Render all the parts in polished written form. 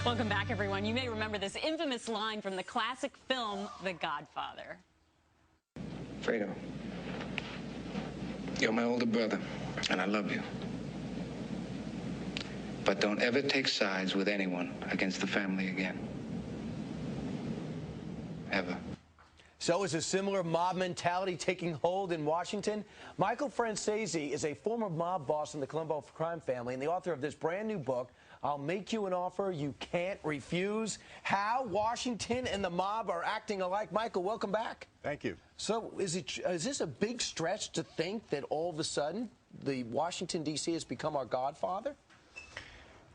Welcome back, everyone. You may remember this infamous line from the classic film, The Godfather. Fredo, you're my older brother, and I love you. But don't ever take sides with anyone against the family again. Ever. So is a similar mob mentality taking hold in Washington? Michael Francese is a former mob boss in the Colombo crime family and the author of this brand new book, I'll Make You an Offer You Can't Refuse, How Washington and the Mob Are Acting Alike. Michael, welcome back. Thank you. So is this a big stretch to think that all of a sudden the Washington, D.C. has become our godfather?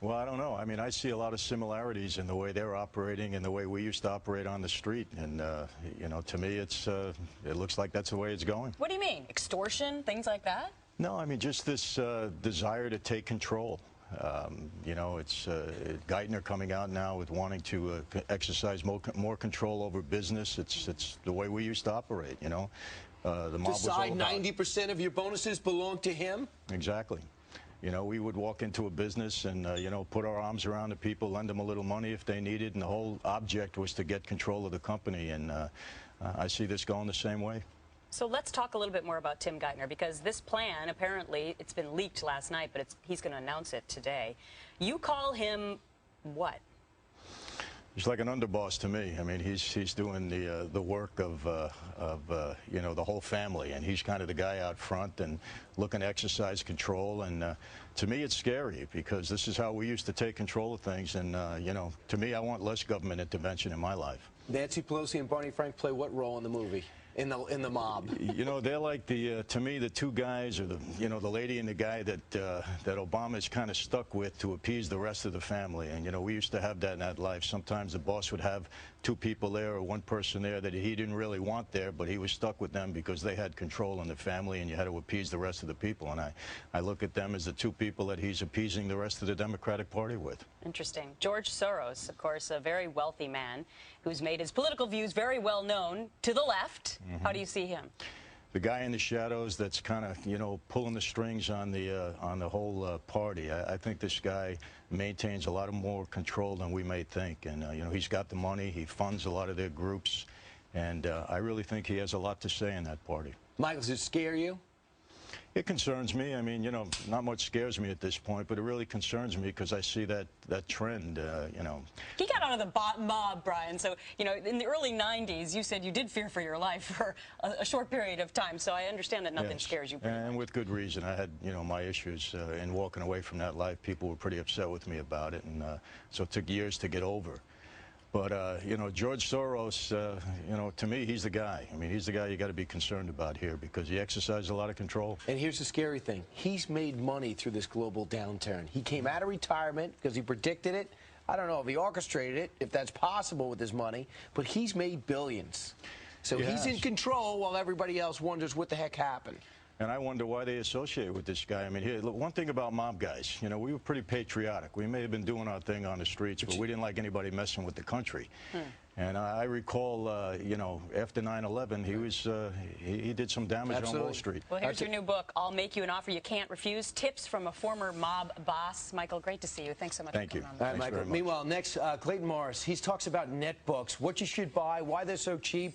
Well, I don't know. I mean, I see a lot of similarities in the way they're operating and the way we used to operate on the street. And, you know, to me, it looks like that's the way it's going. What do you mean? Extortion, things like that? No, I mean, just this desire to take control. You know, it's Geithner coming out now with wanting to exercise more control over business. It's the way we used to operate, you know. The mob Decide 90% of your bonuses belong to him? Exactly. You know, we would walk into a business and, you know, put our arms around the people, lend them a little money if they needed, and the whole object was to get control of the company. And I see this going the same way. So let's talk a little bit more about Tim Geithner, because this plan, apparently, it's been leaked last night, but he's going to announce it today. You call him what? He's like an underboss to me. I mean, he's doing the work of you know, the whole family, and he's kind of the guy out front and looking to exercise control. And to me, it's scary because this is how we used to take control of things. And you know, to me, I want less government intervention in my life. Nancy Pelosi and Barney Frank play what role in the movie? In the mob? You know, they're like to me, the two guys, or the lady and the guy that Obama's kind of stuck with to appease the rest of the family. And you know, we used to have that in that life. Sometimes the boss would have two people there or one person there that he didn't really want there, but he was stuck with them because they had control in the family, and you had to appease the rest of the people. And I look at them as the two people that he's appeasing the rest of the Democratic Party with. Interesting. George Soros, of course, a very wealthy man who's made his political views very well known to the left. How do you see him? The guy in the shadows that's kind of, you know, pulling the strings on the whole party. I think this guy maintains a lot of more control than we may think. And, you know, he's got the money. He funds a lot of their groups. And I really think he has a lot to say in that party. Michael, does it scare you? It concerns me. I mean, you know, not much scares me at this point, but it really concerns me because I see that trend, you know. He got out of the mob, Brian. So, you know, in the early 90s, you said you did fear for your life for a short period of time. So I understand that nothing scares you. And with good reason. I had, you know, my issues in walking away from that life. People were pretty upset with me about it. And so it took years to get over. But, you know, George Soros, you know, to me, he's the guy. I mean, he's the guy you got to be concerned about here because he exercises a lot of control. And here's the scary thing. He's made money through this global downturn. He came out of retirement because he predicted it. I don't know if he orchestrated it, if that's possible with his money, but he's made billions. So he's in control while everybody else wonders what the heck happened. And I wonder why they associate with this guy. I mean, here, look, one thing about mob guys, you know, we were pretty patriotic. We may have been doing our thing on the streets, but we didn't like anybody messing with the country. And I recall, you know, after 9/11, he was he did some damage on Wall Street. Well, here's your new book, I'll Make You an Offer You Can't Refuse, Tips from a Former Mob Boss. Michael, great to see you. Thanks so much for coming on. All right, Michael. Meanwhile, next, Clayton Morris, he talks about netbooks, what you should buy, why they're so cheap,